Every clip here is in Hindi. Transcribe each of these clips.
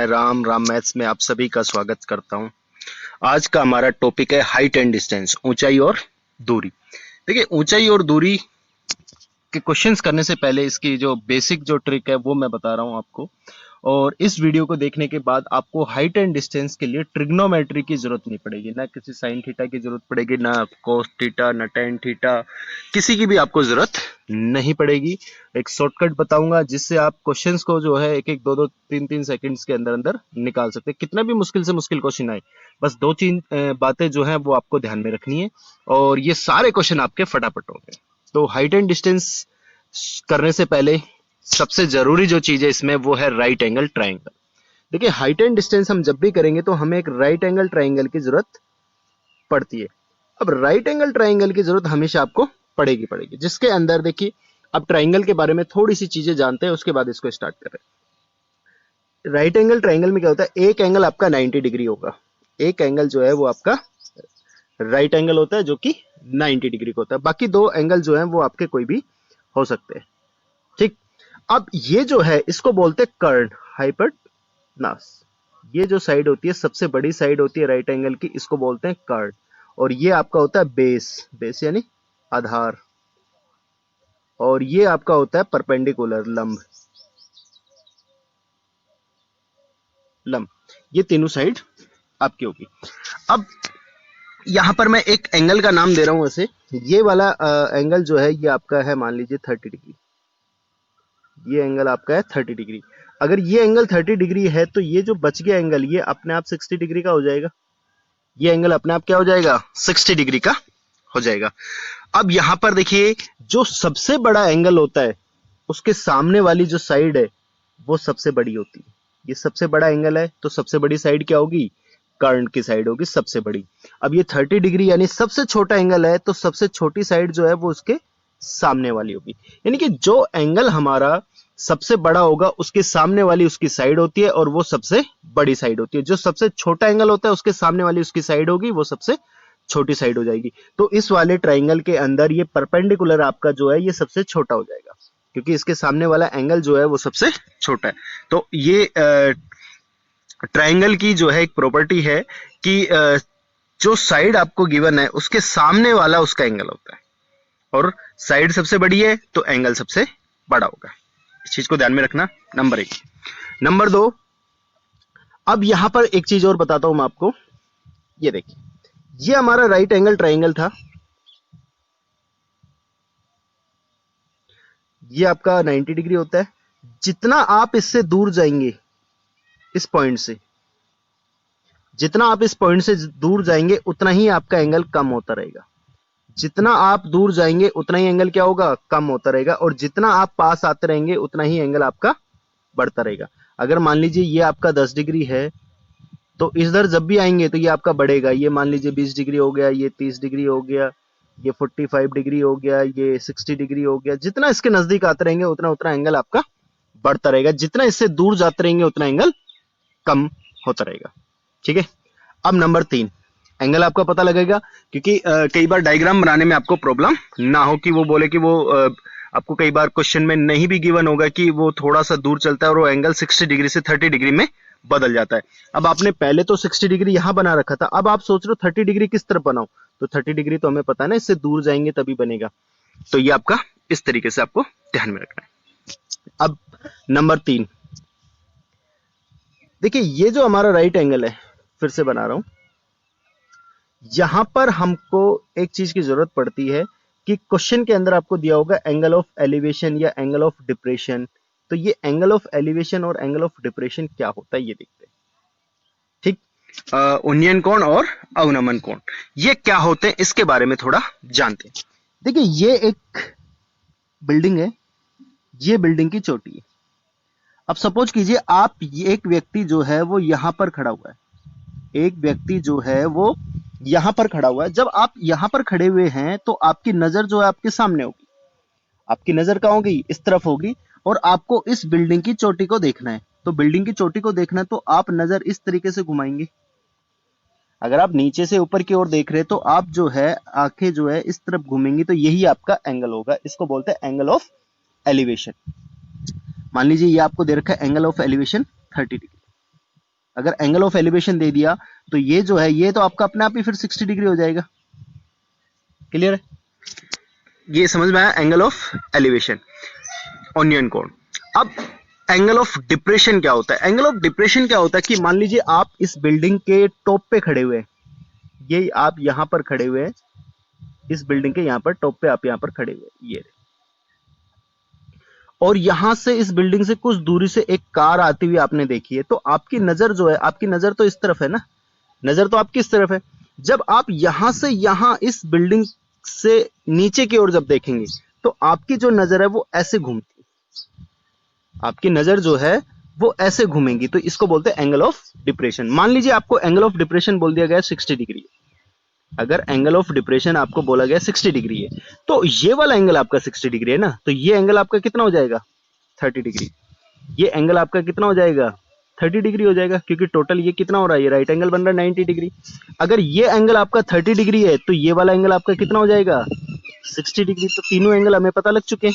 मैं राम मैथ्स में आप सभी का स्वागत करता हूं। आज का हमारा टॉपिक है हाइट एंड डिस्टेंस, ऊंचाई और दूरी। देखिए, ऊंचाई और दूरी के क्वेश्चंस करने से पहले इसकी जो बेसिक जो ट्रिक है वो मैं बता रहा हूं आपको। और इस वीडियो को देखने के बाद आपको हाइट एंड डिस्टेंस के लिए ट्रिग्नोमेट्री की जरूरत नहीं पड़ेगी, ना किसी साइन थीटा की जरूरत पड़ेगी, ना कोस थीटा, ना टेन थीटा, किसी की भी आपको जरूरत नहीं पड़ेगी। एक शॉर्टकट बताऊंगा जिससे आप क्वेश्चंस को जो है एक एक दो दो तीन तीन सेकंड्स के अंदर अंदर निकाल सकते हैं। कितना भी मुश्किल से मुश्किल क्वेश्चन आए, बस दो तीन बातें जो है वो आपको ध्यान में रखनी है और ये सारे क्वेश्चन आपके फटाफट होंगे। तो हाइट एंड डिस्टेंस करने से पहले सबसे जरूरी जो चीज है इसमें वो है राइट एंगल ट्राइंगल। देखिए, हाइट एंड डिस्टेंस हम जब भी करेंगे तो हमें एक राइट एंगल ट्राइंगल की जरूरत पड़ती है। अब राइट एंगल ट्राइंगल की जरूरत हमेशा आपको पड़ेगी, जिसके अंदर देखिए, अब ट्राइंगल के बारे में थोड़ी सी चीजें जानते हैं, उसके बाद इसको स्टार्ट कर रहे हैं। राइट एंगल ट्राइंगल में क्या होता है, एक एंगल आपका 90 डिग्री होगा, एक एंगल जो है वो आपका राइट एंगल होता है जो कि 90 डिग्री का होता है, बाकी दो एंगल जो है वो आपके कोई भी हो सकते हैं। ठीक, अब ये जो है इसको बोलते हैं कर्ण, हाइपोटेनस। ये जो साइड होती है, सबसे बड़ी साइड होती है राइट एंगल की, इसको बोलते हैं कर्ण। और ये आपका होता है बेस यानी आधार, और ये आपका होता है परपेंडिकुलर, लंब। ये तीनों साइड आपकी होगी। अब यहां पर मैं एक एंगल का नाम दे रहा हूं ऐसे, ये वाला एंगल जो है ये आपका है, मान लीजिए 30 डिग्री। ये एंगल आपका है 30 डिग्री। अगर ये एंगल 30 डिग्री है तो ये जो बच गया एंगल ये अपने आप 60 डिग्री का हो जाएगा। ये एंगल अपने आप क्या हो जाएगा, 60 डिग्री का हो जाएगा। अब यहां पर देखिए, जो सबसे बड़ा एंगल होता है उसके सामने वाली जो साइड है वो सबसे बड़ी होती है। ये सबसे बड़ा एंगल है तो सबसे बड़ी साइड क्या होगी, कर्ण की साइड होगी सबसे बड़ी। अब ये 30 डिग्री यानी सबसे छोटा एंगल है तो सबसे छोटी साइड जो है वो उसके सामने वाली होगी। यानी कि जो एंगल हमारा सबसे बड़ा होगा उसके सामने वाली उसकी साइड होती है और वो सबसे बड़ी साइड होती है। जो सबसे छोटा एंगल होता है उसके सामने वाली उसकी साइड होगी, वो सबसे छोटी साइड हो जाएगी। तो इस वाले ट्राइंगल के अंदर ये परपेंडिकुलर आपका जो है ये सबसे छोटा हो जाएगा, क्योंकि इसके सामने वाला एंगल जो है वो सबसे छोटा है। तो ये ट्राइंगल की जो है एक प्रॉपर्टी है कि जो साइड आपको गिवन है उसके सामने वाला उसका एंगल होता है, और साइड सबसे बड़ी है तो एंगल सबसे बड़ा होगा। इस चीज को ध्यान में रखना, नंबर 1। नंबर 2, अब यहां पर एक चीज और बताता हूं मैं आपको। ये देखिए, ये हमारा राइट एंगल ट्राइंगल था, ये आपका 90 डिग्री होता है। जितना आप इससे दूर जाएंगे, इस पॉइंट से जितना आप इस पॉइंट से दूर जाएंगे उतना ही आपका एंगल कम होता रहेगा। जितना आप दूर जाएंगे उतना ही एंगल क्या होगा, कम होता रहेगा, और जितना आप पास आते रहेंगे उतना ही एंगल आपका बढ़ता रहेगा। अगर मान लीजिए ये आपका 10 डिग्री है तो इधर जब भी आएंगे तो ये आपका बढ़ेगा। ये मान लीजिए 20 डिग्री हो गया, ये 30 डिग्री हो गया, ये 45 डिग्री हो गया, ये 60 डिग्री हो गया। जितना इसके नजदीक आते रहेंगे उतना उतना एंगल आपका बढ़ता रहेगा। जितना इससे दूर जाते रहेंगे उतना एंगल कम होता रहेगा। ठीक है। अब नंबर 3, एंगल आपका पता लगेगा, क्योंकि कई बार डायग्राम बनाने में आपको प्रॉब्लम ना हो कि वो बोले कि वो आपको कई बार क्वेश्चन में नहीं भी गिवन होगा कि वो थोड़ा सा दूर चलता है और वो एंगल 60 डिग्री से 30 डिग्री में बदल जाता है। अब आपने पहले तो 60 डिग्री यहां बना रखा था, अब आप सोच रहे हो 30 डिग्री किस तरफ बनाओ, तो 30 डिग्री तो हमें पता है ना, इससे दूर जाएंगे तभी बनेगा। तो ये आपका इस तरीके से आपको ध्यान में रखना है। अब नंबर 3, देखिए, ये जो हमारा राइट एंगल है, फिर से बना रहा हूं, यहां पर हमको एक चीज की जरूरत पड़ती है कि क्वेश्चन के अंदर आपको दिया होगा एंगल ऑफ एलिवेशन या एंगल ऑफ डिप्रेशन। तो ये एंगल ऑफ एलिवेशन और एंगल ऑफ डिप्रेशन क्या होता है ये देखते हैं। ठीक, उन्नयन कोण और अवनमन कोण ये क्या होते हैं इसके बारे में थोड़ा जानते हैं। देखिए, ये एक बिल्डिंग है, ये बिल्डिंग की चोटी है। अब सपोज कीजिए आप, एक व्यक्ति जो है वो यहां पर खड़ा हुआ है, एक व्यक्ति जो है वो यहां पर खड़ा हुआ है। जब आप यहां पर खड़े हुए हैं तो आपकी नजर जो है आपके सामने होगी, आपकी नजर कहां होगी, इस तरफ होगी, और आपको इस बिल्डिंग की चोटी को देखना है। तो बिल्डिंग की चोटी को देखना है तो आप नजर इस तरीके से घुमाएंगे। अगर आप नीचे से ऊपर की ओर देख रहे हैं तो आप जो है आंखें जो है इस तरफ घूमेंगी, तो यही आपका एंगल होगा। इसको बोलते हैं एंगल ऑफ एलिवेशन। मान लीजिए ये आपको दे रखा है एंगल ऑफ एलिवेशन 30 डिग्री। अगर एंगल ऑफ एलिवेशन दे दिया तो ये जो है ये तो आपका अपने आप ही फिर 60 डिग्री हो जाएगा। क्लियर है? ये समझ में आया एंगल ऑफ एलिवेशन, ओनियन कोण। अब एंगल ऑफ डिप्रेशन क्या होता है? एंगल ऑफ डिप्रेशन क्या होता है कि मान लीजिए आप इस बिल्डिंग के टॉप पे खड़े हुए हैं, ये आप यहां पर खड़े हुए हैं, इस बिल्डिंग के यहां पर टॉप पे आप यहां पर खड़े हुए हैं, ये, और यहां से इस बिल्डिंग से कुछ दूरी से एक कार आती हुई आपने देखी है, तो आपकी नजर जो है, आपकी नजर तो इस तरफ है ना, नजर तो आपकी इस तरफ है। जब आप यहां से यहां इस बिल्डिंग से नीचे की ओर जब देखेंगे तो आपकी जो नजर है वो ऐसे घूमती, आपकी नजर जो है वो ऐसे घूमेंगी, तो इसको बोलते हैं एंगल ऑफ डिप्रेशन। मान लीजिए आपको एंगल ऑफ डिप्रेशन बोल दिया गया 60 डिग्री, अगर एंगल ऑफ डिप्रेशन आपको बोला गया 60 डिग्री है, तो ये वाला एंगल आपका 60 डिग्री है ना, तो ये एंगल आपका कितना हो जाएगा? 30 डिग्री। ये एंगल आपका कितना हो जाएगा? 30 डिग्री हो जाएगा, क्योंकि टोटल ये कितना हो रहा है? ये राइट एंगल बन रहा है 90 डिग्री। अगर ये एंगल आपका 30 डिग्री है तो ये वाला एंगल आपका कितना हो जाएगा? 60 डिग्री। तो तीनों एंगल हमें पता लग चुके हैं।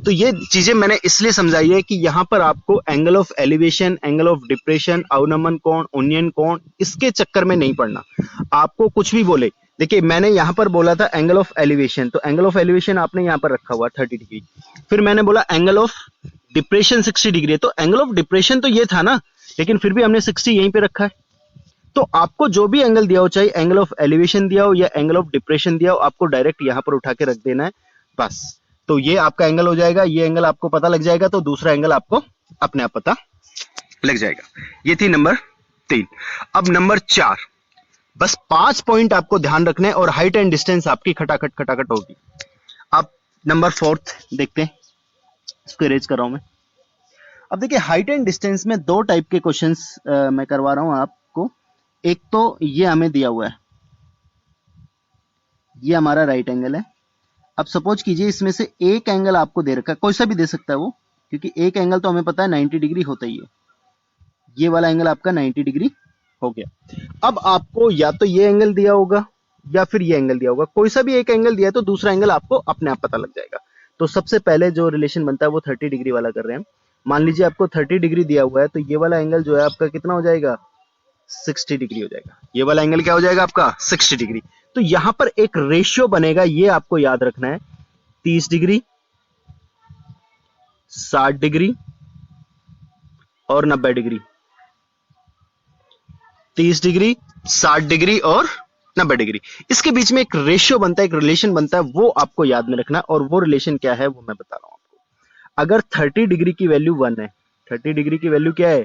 तो ये चीजें मैंने इसलिए समझाई है कि यहां पर आपको angle of elevation, angle of depression, अवनमन कोण, ओनियन कोण, इसके चक्कर में नहीं पड़ना। आपको कुछ भी बोले, देखिए मैंने यहां पर बोला था एंगल ऑफ एलिवेशन, तो एंगल ऑफ एलिवेशन आपने यहां पर रखा हुआ 30 डिग्री। फिर मैंने बोला एंगल ऑफ डिप्रेशन 60 डिग्री है, तो एंगल ऑफ डिप्रेशन तो ये था ना, लेकिन फिर भी हमने 60 यहीं पे रखा है। तो आपको जो भी एंगल दिया हो, चाहे एंगल ऑफ एलिवेशन दिया हो या एंगल ऑफ डिप्रेशन दिया हो, आपको डायरेक्ट यहां पर उठा के रख देना है बस। तो ये आपका एंगल हो जाएगा, ये एंगल आपको पता लग जाएगा, तो दूसरा एंगल आपको अपने आप पता लग जाएगा। ये थी नंबर 3। अब नंबर 4, बस 5 पॉइंट आपको ध्यान रखने हैं और हाइट एंड डिस्टेंस आपकी खटाखट खटाखट होगी। अब नंबर 4 देखते हैं, इसको इरेज कर रहा हूं मैं। अब देखिए हाइट एंड डिस्टेंस में 2 टाइप के क्वेश्चंस मैं करवा रहा हूं आपको। एक तो ये हमें दिया हुआ है, ये हमारा राइट एंगल है। अब सपोज कीजिए इसमें से एक एंगल आपको दे रखा है, कोई सा भी दे सकता है वो, क्योंकि एक एंगल तो हमें पता है 90 डिग्री होता ही है। ये वाला एंगल आपका 90 डिग्री हो गया। अब आपको या तो ये एंगल दिया होगा या फिर ये एंगल दिया होगा, कोई सा भी एक एंगल दिया है तो दूसरा एंगल आपको अपने आप पता लग जाएगा। तो सबसे पहले जो रिलेशन बनता है वो 30 डिग्री वाला कर रहे हैं। मान लीजिए आपको 30 डिग्री दिया हुआ है, तो ये वाला एंगल जो है आपका कितना हो जाएगा? 60 डिग्री हो जाएगा। ये वाला एंगल क्या हो जाएगा आपका? 60 डिग्री। तो यहां पर एक रेशियो बनेगा, ये आपको याद रखना है, 30 डिग्री, 60 डिग्री और 90 डिग्री। 30 डिग्री, 60 डिग्री और 90 डिग्री, इसके बीच में एक रेशियो बनता है, एक रिलेशन बनता है, वो आपको याद में रखना। और वो रिलेशन क्या है वो मैं बता रहा हूं आपको। अगर 30 डिग्री की वैल्यू 1 है, 30 डिग्री की वैल्यू क्या है?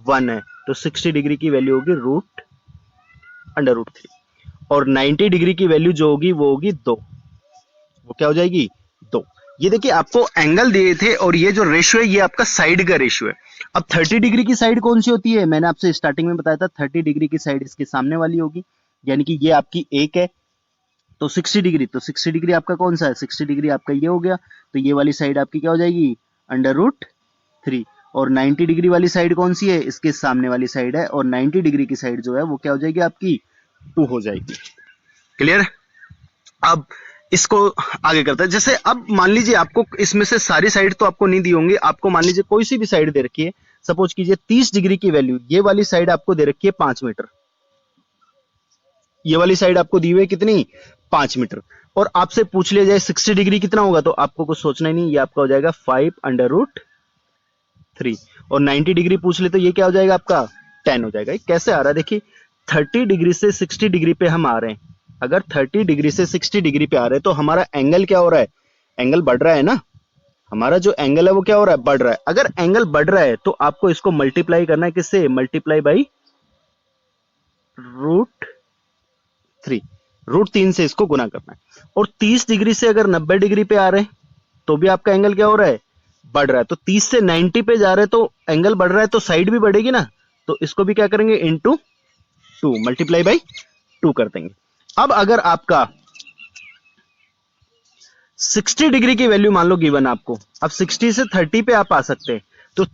1 है, तो 60 डिग्री की वैल्यू होगी √3। और 90 डिग्री की वैल्यू जो होगी वो होगी 2। वो क्या हो जाएगी? 2। ये देखिए आपको एंगल दिए थे और ये जो रेशियो है ये आपका साइड का रेशियो है। अब 30 डिग्री की साइड कौन सी होती है? मैंने आपसे स्टार्टिंग में बताया था 30 डिग्री की साइड इसके सामने वाली होगी, यानी कि ये आपकी 1 है, तो 60 डिग्री, तो 60 डिग्री आपका कौन सा है? 60 डिग्री आपका ये हो गया, तो ये वाली साइड आपकी क्या हो जाएगी? √3। और 90 डिग्री वाली साइड कौन सी है? इसके सामने वाली साइड है, और 90 डिग्री की साइड जो है वो क्या हो जाएगी आपकी? 2 हो जाएगी। क्लियर? अब इसको आगे करते हैं। जैसे अब मान लीजिए आपको इसमें से सारी साइड तो आपको नहीं दी होंगी, आपको मान लीजिए कोई सी भी साइड दे रखी है, सपोज कीजिए 30 डिग्री की वैल्यू, ये वाली साइड आपको दे रखी है 5 मीटर, ये वाली साइड आपको दी हुई है कितनी? 5 मीटर। और आपसे पूछ लिया जाए 60 डिग्री कितना होगा, तो आपको कुछ सोचना ही नहीं, ये आपका हो जाएगा 5√3। और 90 डिग्री पूछ ले तो ये क्या हो जाएगा आपका? 10 हो जाएगा। कैसे आ रहा है देखिए, 30 डिग्री से 60 डिग्री पे हम आ रहे हैं। अगर 30 डिग्री से 60 डिग्री पे आ रहे हैं तो हमारा एंगल क्या हो रहा है? एंगल बढ़ रहा है ना, हमारा जो एंगल है वो क्या हो रहा है? बढ़ रहा है। अगर एंगल बढ़ रहा है तो आपको इसको मल्टीप्लाई करना है, किससे? मल्टीप्लाई बाई √3, √3 से इसको गुना करना है। और 30 डिग्री से अगर 90 डिग्री पे आ रहे हैं तो भी आपका एंगल क्या हो रहा है? बढ़ रहा है। तो 30 से 90 पे जा रहे हैं तो एंगल बढ़ रहा है, तो साइड भी बढ़ेगी ना, तो इसको भी क्या करेंगे? इंटू 2, मल्टीप्लाई बाई 2 कर देंगे। अब अगर आपका 60 डिग्री की वैल्यू मान लो गिवन आपको, अब 60 से 30 पे आप आ सकते हैं, तो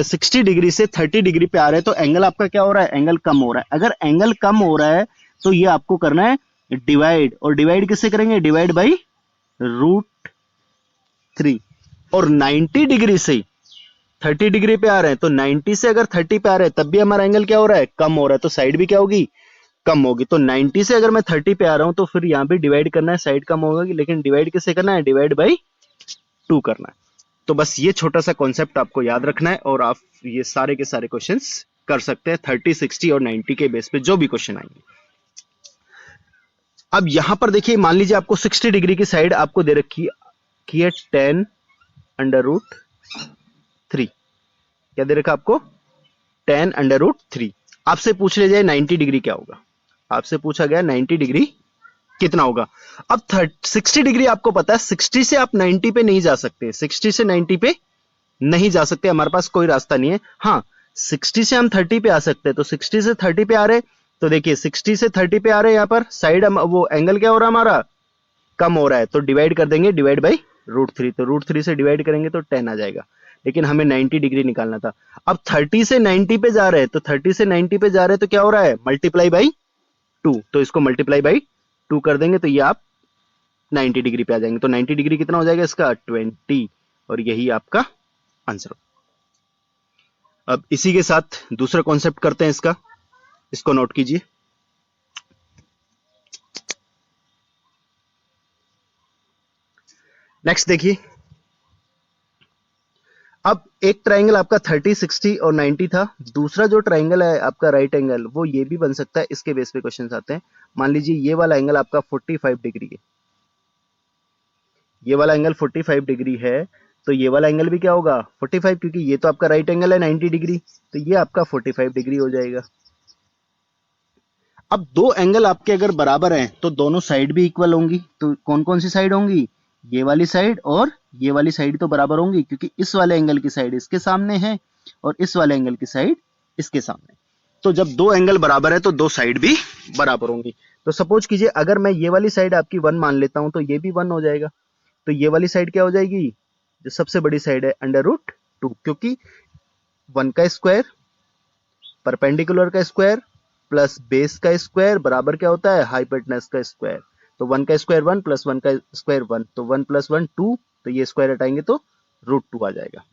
60 डिग्री से 30 डिग्री पे आ रहे हैं तो एंगल आपका क्या हो रहा है? एंगल कम हो रहा है। अगर एंगल कम हो रहा है तो ये आपको करना है डिवाइड, और डिवाइड किससे करेंगे? Divide by √3। और 90 डिग्री से 30 डिग्री पे आ रहे हैं, तो 90 से अगर 30 पे आ रहे हैं तब भी हमारा एंगल क्या हो रहा है, कम हो रहा है, तो साइड भी क्या होगी, कम होगी। तो 90 से अगर मैं 30 पे आ रहा हूं तो फिर यहाँ भी डिवाइड करना है, साइड कम होगी, लेकिन डिवाइड किससे करना है, डिवाइड बाई 2 करना है। तो बस ये छोटा सा कॉन्सेप्ट आपको याद रखना है और आप ये सारे के सारे क्वेश्चंस कर सकते हैं 30, 60 और 90 के बेस पे जो भी क्वेश्चन आएंगे। अब यहां पर देखिए, मान लीजिए आपको 60 डिग्री की साइड आपको दे रखी है 10 अंडर रूट 3। क्या दे रखा आपको, 10 अंडर रूट 3। आपसे पूछ ले जाए 90 डिग्री क्या होगा, आपसे पूछा गया 90 डिग्री कितना होगा। अब 60 डिग्री आपको पता है, 60 से आप 90 पे नहीं जा सकते, 60 से 90 पे नहीं जा सकते, हमारे पास कोई रास्ता नहीं है। हाँ, 60 से हम 30 पे आ सकते हैं, तो 60 से 30 पे आ रहे, तो देखिए 60 से 30 पे आ रहे हैं, यहां पर साइड वो एंगल क्या हो रहा है हमारा, कम हो रहा है, तो डिवाइड कर देंगे, डिवाइड बाई √3, तो √3 से डिवाइड करेंगे तो 10 आ जाएगा, लेकिन हमें 90 डिग्री निकालना था। अब 30 से 90 पे जा रहे हैं, तो 30 से 90 पे जा रहे हैं तो क्या हो रहा है, मल्टीप्लाई बाई 2, तो इसको मल्टीप्लाई बाई 2 कर देंगे तो ये आप 90 डिग्री पे आ जाएंगे। तो 90 डिग्री कितना हो जाएगा इसका, 20, और यही आपका आंसर। अब इसी के साथ दूसरा कॉन्सेप्ट करते हैं इसका, इसको नोट कीजिए। नेक्स्ट देखिए, अब एक ट्राइंगल आपका 30, 60 और 90 था, दूसरा जो ट्राइंगल है आपका राइट एंगल, वो ये भी बन सकता है, इसके बेस पे क्वेश्चन आते हैं। मान लीजिए ये वाला एंगल आपका 45 डिग्री है, ये वाला एंगल 45 डिग्री है, तो ये वाला एंगल भी क्या होगा 45, क्योंकि ये तो आपका राइट एंगल है 90 डिग्री, तो ये आपका 45 डिग्री हो जाएगा। अब दो एंगल आपके अगर बराबर हैं तो दोनों साइड भी इक्वल होंगी, तो कौन कौन सी साइड होंगी, ये वाली साइड और ये वाली साइड तो बराबर होंगी, क्योंकि इस वाले एंगल की साइड इसके सामने है और इस वाले एंगल की साइड इसके सामने। तो जब दो एंगल बराबर है तो दो साइड भी बराबर होंगी। तो सपोज कीजिए अगर मैं ये वाली साइड आपकी 1 मान लेता हूं तो ये भी 1 हो जाएगा, तो ये वाली साइड क्या हो जाएगी, जो सबसे बड़ी साइड है √2, क्योंकि 1 का स्क्वायर परपेंडिकुलर का स्क्वायर प्लस बेस का स्क्वायर बराबर क्या होता है, हाइपोटेनस का स्क्वायर। तो 1 का स्क्वायर 1 प्लस 1 का स्क्वायर 1, तो 1 प्लस 1 2, तो ये स्क्वायर हटाएंगे तो √2 आ जाएगा।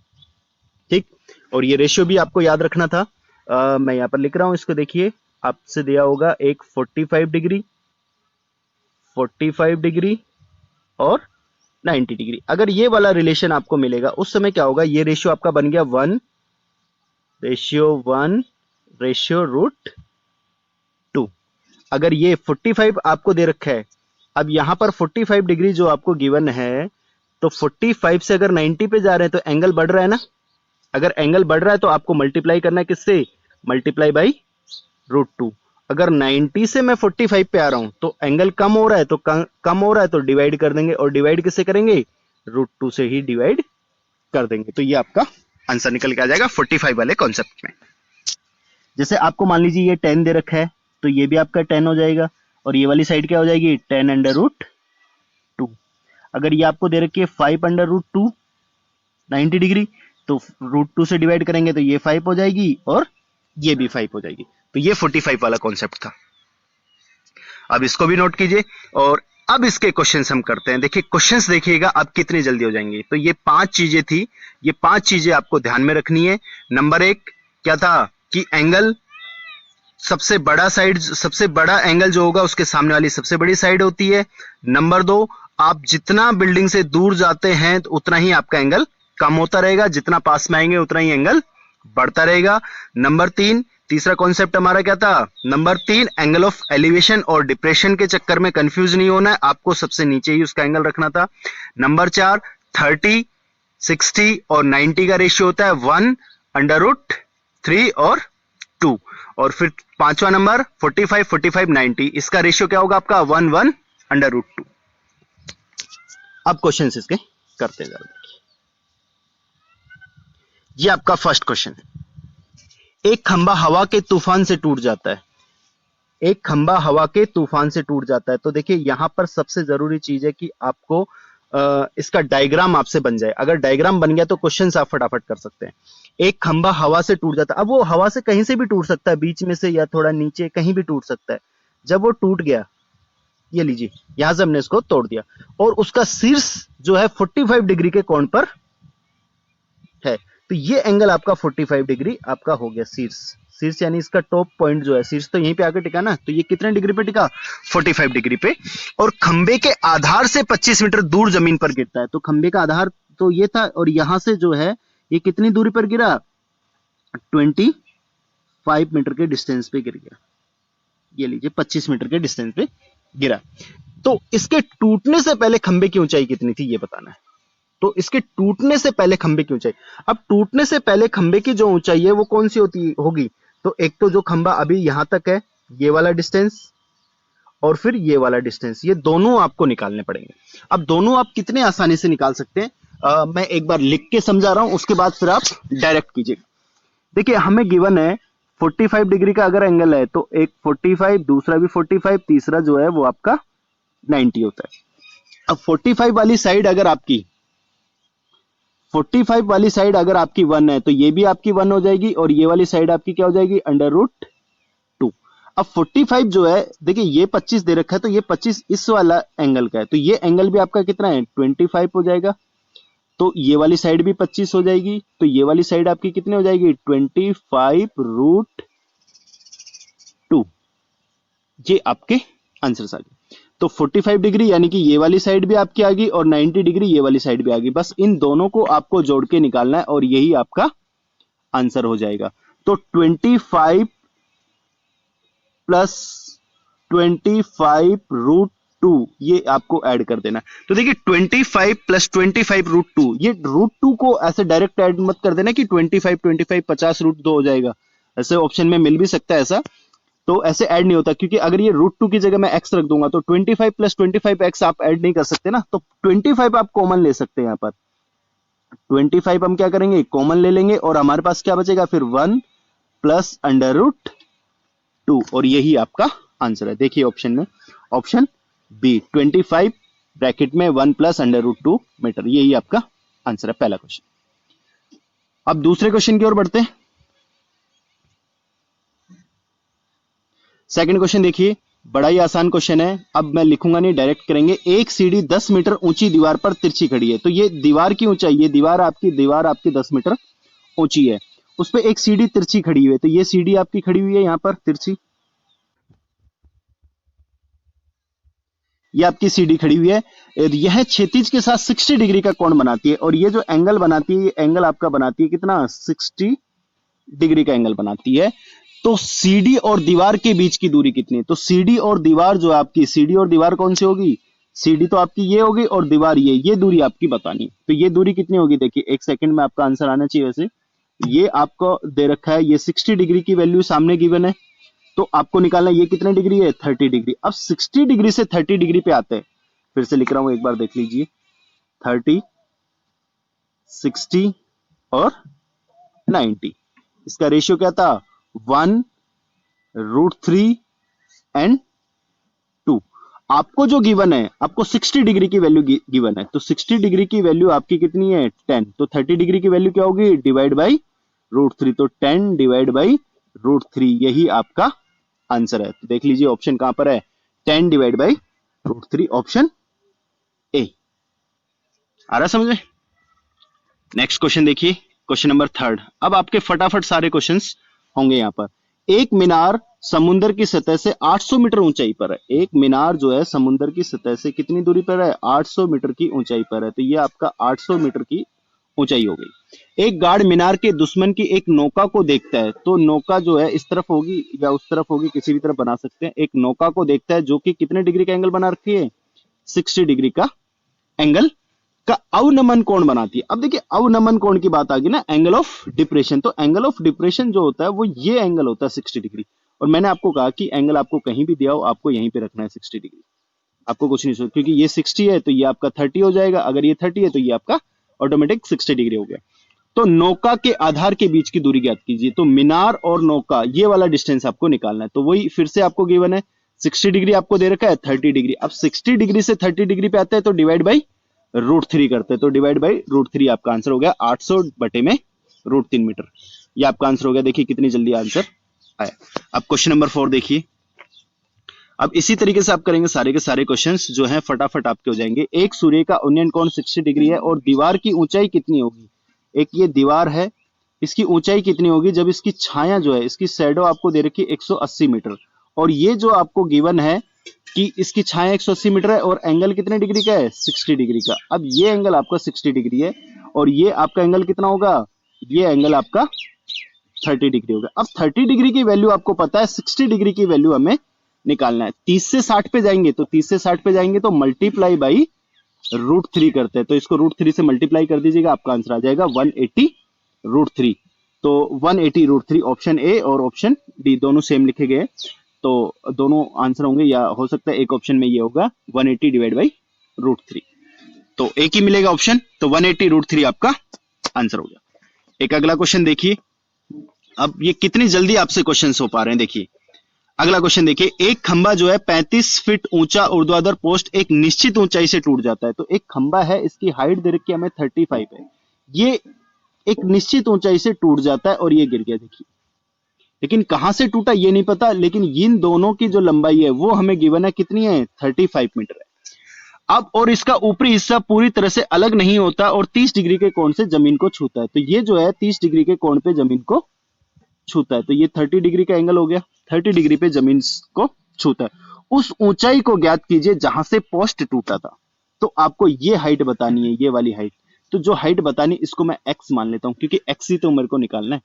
ठीक, और ये रेशियो भी आपको याद रखना था, मैं यहां पर लिख रहा हूं, इसको देखिए, आपसे दिया होगा एक 45 डिग्री, 45 डिग्री और 90 डिग्री। अगर ये वाला रिलेशन आपको मिलेगा उस समय क्या होगा, ये रेशियो आपका बन गया 1 रेशियो √2। अगर ये 45 आपको दे रखा है, अब यहां पर 45 डिग्री जो आपको गिवन है, तो 45 से अगर 90 पे जा रहे हैं तो एंगल बढ़ रहा है ना, अगर एंगल बढ़ रहा है तो आपको मल्टीप्लाई करना है किससे, मल्टीप्लाई बाई √2। अगर 90 से मैं 45 पे आ रहा हूं तो एंगल कम हो रहा है, तो कम हो रहा है तो डिवाइड कर देंगे, और डिवाइड किससे करेंगे, √2 से ही डिवाइड कर देंगे, तो ये आपका आंसर निकल के आ जाएगा 45 वाले कॉन्सेप्ट में। जैसे आपको मान लीजिए ये 10 दे रखा है, तो ये भी आपका 10 हो जाएगा, और ये वाली साइड क्या हो जाएगी 10 अंडर रूट 2। अगर ये आपको दे रखी है 5 अंडर रूट 2 90 डिग्री, तो √2 से डिवाइड करेंगे तो ये 5 हो जाएगी और ये भी 5 हो जाएगी। तो ये 45 वाला कॉन्सेप्ट था। अब इसको भी नोट कीजिए, और अब इसके क्वेश्चंस हम करते हैं। देखिए क्वेश्चंस देखिएगा अब कितनी जल्दी हो जाएंगे। तो ये 5 चीजें थी, ये 5 चीजें आपको ध्यान में रखनी है। नंबर 1 क्या था कि एंगल सबसे बड़ा एंगल जो होगा उसके सामने वाली सबसे बड़ी साइड होती है। नंबर 2, आप जितना बिल्डिंग से दूर जाते हैं तो उतना ही आपका एंगल कम होता रहेगा, जितना पास में आएंगे उतना ही एंगल बढ़ता रहेगा। नंबर 3, तीसरा कॉन्सेप्ट हमारा क्या था, नंबर 3, एंगल ऑफ एलिवेशन और डिप्रेशन के चक्कर में कंफ्यूज नहीं होना है, आपको सबसे नीचे ही उसका एंगल रखना था। नंबर 4, 30, 60 और 90 का रेशियो होता है 1 अंडर रूट 3 और 2। और फिर पांचवा नंबर 45, 45, 90, इसका रेशियो क्या होगा आपका 1, 1 अंडर रूट 2। अब क्वेश्चन इसके करते जा रहे, ये आपका फर्स्ट क्वेश्चन। एक खंबा हवा के तूफान से टूट जाता है, एक खंबा हवा के तूफान से टूट जाता है। तो देखिए यहां पर सबसे जरूरी चीज है कि आपको इसका डायग्राम आपसे बन जाए। अगर डायग्राम बन गया तो क्वेश्चन आप फटाफट कर सकते हैं। एक खंबा हवा से टूट जाता है, अब वो हवा से कहीं से भी टूट सकता है, बीच में से या थोड़ा नीचे कहीं भी टूट सकता है। जब वो टूट गया, ये लीजिए यहां से हमने इसको तोड़ दिया, और उसका शीर्ष जो है 45 डिग्री के कोण पर है। तो ये एंगल आपका 45 डिग्री आपका हो गया शीर्ष। शीर्ष यानी इसका टॉप पॉइंट जो है, शीर्ष तो यहीं पे आके टिका ना, तो ये कितने डिग्री पे टिका? 45 डिग्री पे। और खंबे के आधार से 25 मीटर दूर जमीन पर गिरता है। तो खंबे का आधार तो ये था, और यहां से जो है ये कितनी दूरी पर गिरा? 25 मीटर के डिस्टेंस पे गिर गया। ये लीजिए 25 मीटर के डिस्टेंस पे गिरा। तो इसके टूटने से पहले खंबे की ऊंचाई कितनी थी ये बताना है। तो इसके टूटने से पहले खंबे की ऊंचाई, अब टूटने से पहले खंबे की जो ऊंचाई है वो कौन सी होगी? तो एक तो जो खंबा अभी यहां तक है, ये वाला डिस्टेंस, और फिर ये वाला डिस्टेंस, ये दोनों आपको निकालने पड़ेंगे। अब दोनों आप कितने आसानी से निकाल सकते हैं, मैं एक बार लिख के समझा रहा हूं, उसके बाद फिर आप डायरेक्ट कीजिए। देखिए हमें गिवन है 45 डिग्री का अगर एंगल है तो एक 45, दूसरा भी 45, तीसरा जो है वो आपका 90 होता है। अब 45 वाली साइड अगर आपकी 45 वाली साइड अगर आपकी 1 है तो ये भी आपकी 1 हो जाएगी, और ये वाली साइड आपकी क्या हो जाएगी? √2। अब 45 जो है, देखिए ये 25 दे रखा है, तो ये 25 इस वाला एंगल का है, तो ये एंगल भी आपका कितना है? 25 हो जाएगा। तो ये वाली साइड भी 25 हो जाएगी, तो ये वाली साइड आपकी कितनी हो जाएगी? 25√2। ये आपके आंसर आ गए। तो 45 डिग्री यानी कि ये वाली साइड भी आपकी आ गई, और 90 डिग्री ये वाली साइड भी आ गई। बस इन दोनों को आपको जोड़ के निकालना है, और यही आपका आंसर हो जाएगा। तो 25 प्लस 25√2 ये आपको ऐड कर देना। तो देखिए 25 प्लस 25√2, ये √2 को ऐसे डायरेक्ट ऐड मत कर देना कि 25 50√2 हो जाएगा। ऐसे ऑप्शन में मिल भी सकता है ऐसा, तो ऐसे ऐड नहीं होता, क्योंकि अगर ये √2 की जगह मैं x रख दूंगा तो 25 प्लस 25x आप ऐड नहीं कर सकते ना, तो 25 आप कॉमन ले सकते हैं। यहां पर 25 हम क्या करेंगे? कॉमन ले लेंगे, और हमारे पास क्या बचेगा फिर? 1 प्लस √2, और यही आपका आंसर है। देखिए ऑप्शन में, ऑप्शन बी 25 ब्रैकेट में 1 प्लस √2 मीटर, यही आपका आंसर है पहला क्वेश्चन। अब दूसरे क्वेश्चन की ओर बढ़ते हैं। सेकंड क्वेश्चन देखिए, बड़ा ही आसान क्वेश्चन है। अब मैं लिखूंगा नहीं, डायरेक्ट करेंगे। एक सीढ़ी 10 मीटर ऊंची दीवार पर तिरछी खड़ी है। तो ये दीवार की ऊंचाई, ये दीवार आपकी 10 मीटर ऊंची है, उस पर एक सीढ़ी तिरछी खड़ी हुई है। तो ये सीढ़ी आपकी खड़ी हुई है यहां पर तिरछी, ये आपकी सीढ़ी खड़ी हुई है। यह क्षैतिज के साथ 60 डिग्री का कोण बनाती है, और ये जो एंगल बनाती है, ये एंगल आपका बनाती है कितना? 60 डिग्री का एंगल बनाती है। तो सीढ़ी और दीवार के बीच की दूरी कितनी है? तो सीढ़ी और दीवार जो आपकी, सीढ़ी और दीवार कौन सी होगी? सीढ़ी तो आपकी ये होगी, और दीवार ये दूरी आपकी बतानी। तो ये दूरी कितनी होगी? देखिए एक सेकंड में आपका आंसर आना चाहिए। वैसे ये आपको दे रखा है, ये 60 डिग्री की वैल्यू सामने गिवन है, तो आपको निकालना है ये कितने डिग्री है? 30 डिग्री। अब 60 डिग्री से 30 डिग्री पे आते हैं, फिर से लिख रहा हूं, एक बार देख लीजिए। 30, 60 और 90, इसका रेशियो क्या था? 1√3 एंड 2। आपको जो गिवन है, आपको 60 डिग्री की वैल्यू गिवन है, तो 60 डिग्री की वैल्यू आपकी कितनी है? 10। तो 30 डिग्री की वैल्यू क्या होगी? Divide by √3। तो 10 डिवाइड बाई √3, यही आपका आंसर है। तो देख लीजिए ऑप्शन कहां पर है? 10 डिवाइड बाई √3, ऑप्शन ए। आ रहा समझ में? नेक्स्ट क्वेश्चन देखिए, क्वेश्चन नंबर 3। अब आपके फटाफट सारे क्वेश्चंस होंगे यहां पर। एक मीनार समुद्र की सतह से 800 मीटर ऊंचाई पर है। एक मीनार जो है समुद्र की सतह से कितनी दूरी पर है? 800 मीटर की ऊंचाई पर है। तो ये आपका 800 मीटर की ऊंचाई हो गई। एक गार्ड मीनार के दुश्मन की एक नौका को देखता है। तो नौका जो है इस तरफ होगी या उस तरफ होगी, किसी भी तरफ बना सकते हैं। एक नौका को देखता है जो कि कितने डिग्री का एंगल बना रखी है? 60 डिग्री का एंगल का अवनमन कोण बनाती है। अब देखिए अवनमन कोण की बात आ गई ना, एंगल ऑफ डिप्रेशन। तो एंगल ऑफ डिप्रेशन जो होता है वो ये एंगल होता है 60 डिग्री। और मैंने आपको कहा कि एंगल आपको कहीं भी दिया हो, आपको यहीं पे रखना है 60 डिग्री। आपको कुछ नहीं सोचना, क्योंकि ये 60 है तो ये आपका 30 हो जाएगा, अगर ये 30 है तो ये आपका ऑटोमेटिक 60 डिग्री हो गया। तो नौका के आधार के बीच की दूरी ज्ञात कीजिए। तो मीनार और नौका ये वाला डिस्टेंस आपको निकालना है। तो वही फिर से आपको गिवन है, 60 डिग्री आपको दे रखा है, 30 डिग्री। अब 60 डिग्री से 30 डिग्री पे आता है तो डिवाइड बाई √3 करते हैं। तो डिवाइड बाई √3 आपका आंसर हो गया 800 बटे में √3 मीटर। ये आपका आंसर हो गया। देखिए कितनी जल्दी आंसर आया। अब क्वेश्चन नंबर 4 देखिए। अब इसी तरीके से आप करेंगे, सारे के सारे क्वेश्चंस जो हैं फटाफट आपके हो जाएंगे। एक सूर्य का उन्नयन कोण 60 डिग्री है और दीवार की ऊंचाई कितनी होगी? एक ये दीवार है, इसकी ऊंचाई कितनी होगी जब इसकी छाया जो है, इसकी शैडो आपको दे रखी है 180 मीटर, और ये जो आपको गिवन है कि इसकी छाया 180 मीटर है और एंगल कितने डिग्री का है, 60 डिग्री का। अब ये एंगल आपका 60 डिग्री है और ये आपका एंगल कितना होगा, ये एंगल आपका 30 डिग्री होगा। अब 30 डिग्री की वैल्यू आपको पता है, 60 डिग्री की वैल्यू हमें निकालना है। 30 से 60 पे जाएंगे तो 30 से 60 पे जाएंगे तो मल्टीप्लाई बाई √3 करते हैं, तो इसको √3 से मल्टीप्लाई कर दीजिएगा, आपका आंसर आ जाएगा 180 √3। तो 180 √3 ऑप्शन ए और ऑप्शन डी दोनों सेम लिखे गए, तो दोनों आंसर होंगे, या हो सकता है एक ऑप्शन में ये होगा 180 डिवाइड बाई √3, तो एक ही मिलेगा ऑप्शन, तो 180 √3 आपका आंसर हो गया। एक अगला क्वेश्चन देखिए, अब ये कितनी जल्दी आपसे क्वेश्चन हो पा रहे हैं, देखिए अगला क्वेश्चन देखिए। एक खंबा जो है 35 फीट ऊंचा ऊर्ध्वाधर पोस्ट एक निश्चित ऊंचाई से टूट जाता है। तो एक खंबा है, इसकी हाइट दे रखी है हमें 35 है, ये एक निश्चित ऊंचाई से टूट जाता है और ये गिर गया, देखिए, लेकिन कहां से टूटा ये नहीं पता, लेकिन इन दोनों की जो लंबाई है वो हमें गिवन है, कितनी है, 35 मीटर है। अब और इसका ऊपरी हिस्सा पूरी तरह से अलग नहीं होता और 30 डिग्री के कोण से जमीन को छूता है। तो ये जो है 30 डिग्री के कोण पे जमीन को छूता है, तो ये 30 डिग्री का एंगल हो गया, 30 डिग्री पे जमीन को छूता है। उस ऊंचाई को ज्ञात कीजिए जहां से पोस्ट टूटा था। तो आपको ये हाइट बतानी है, ये वाली हाइट। तो जो हाइट बतानी, इसको मैं x मान लेता हूं, क्योंकि x ही तो मेरे को निकालना है।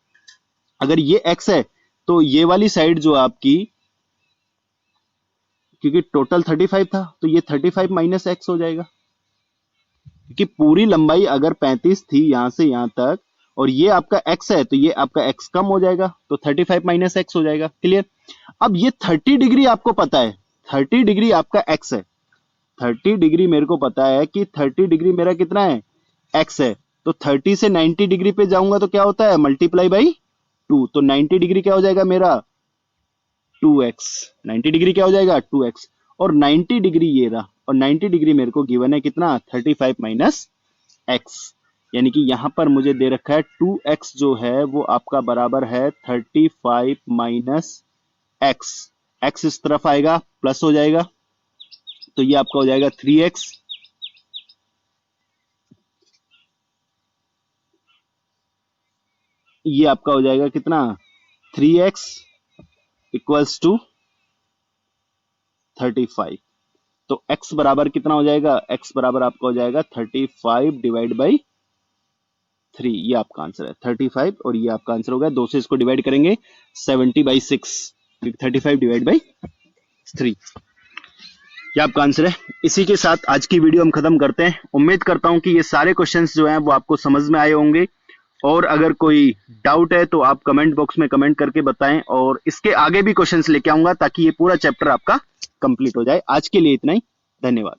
अगर ये x है तो ये वाली साइड जो आपकी, क्योंकि टोटल 35 था, तो ये 35 माइनस x हो जाएगा, क्योंकि पूरी लंबाई अगर 35 थी यहां से यहां तक, और ये आपका x है, तो ये आपका x कम हो जाएगा, तो 35 माइनस x हो जाएगा। क्लियर। अब ये 30 डिग्री आपको पता है, 30 डिग्री आपका x है, 30 डिग्री मेरे को पता है कि 30 डिग्री मेरा कितना है, x है। तो 30 से 90 डिग्री पे जाऊंगा तो क्या होता है, मल्टीप्लाई बाई 2, तो 90 डिग्री क्या हो जाएगा मेरा, 2x। 90 डिग्री क्या हो जाएगा, 2x, और 90 डिग्री ये रहा, और 90 डिग्री मेरे को गिवन है कितना, 35 माइनस x, यानी कि यहां पर मुझे दे रखा है 2x जो है वो आपका बराबर है 35 माइनस x। x इस तरफ आएगा, प्लस हो जाएगा, तो ये आपका हो जाएगा 3x, ये आपका हो जाएगा कितना, 3x इक्वल्स टू 35। तो x बराबर कितना हो जाएगा, x बराबर आपका हो जाएगा 35 डिवाइड बाई 3, ये आपका आंसर है 35, और ये आपका आंसर होगा, 2 से इसको डिवाइड करेंगे 70/6, 35 डिवाइड बाई 3, ये आपका आंसर है। इसी के साथ आज की वीडियो हम खत्म करते हैं। उम्मीद करता हूं कि ये सारे क्वेश्चंस जो हैं वो आपको समझ में आए होंगे, और अगर कोई डाउट है तो आप कमेंट बॉक्स में कमेंट करके बताएं, और इसके आगे भी क्वेश्चंस लेके आऊंगा ताकि ये पूरा चैप्टर आपका कंप्लीट हो जाए। आज के लिए इतना ही, धन्यवाद।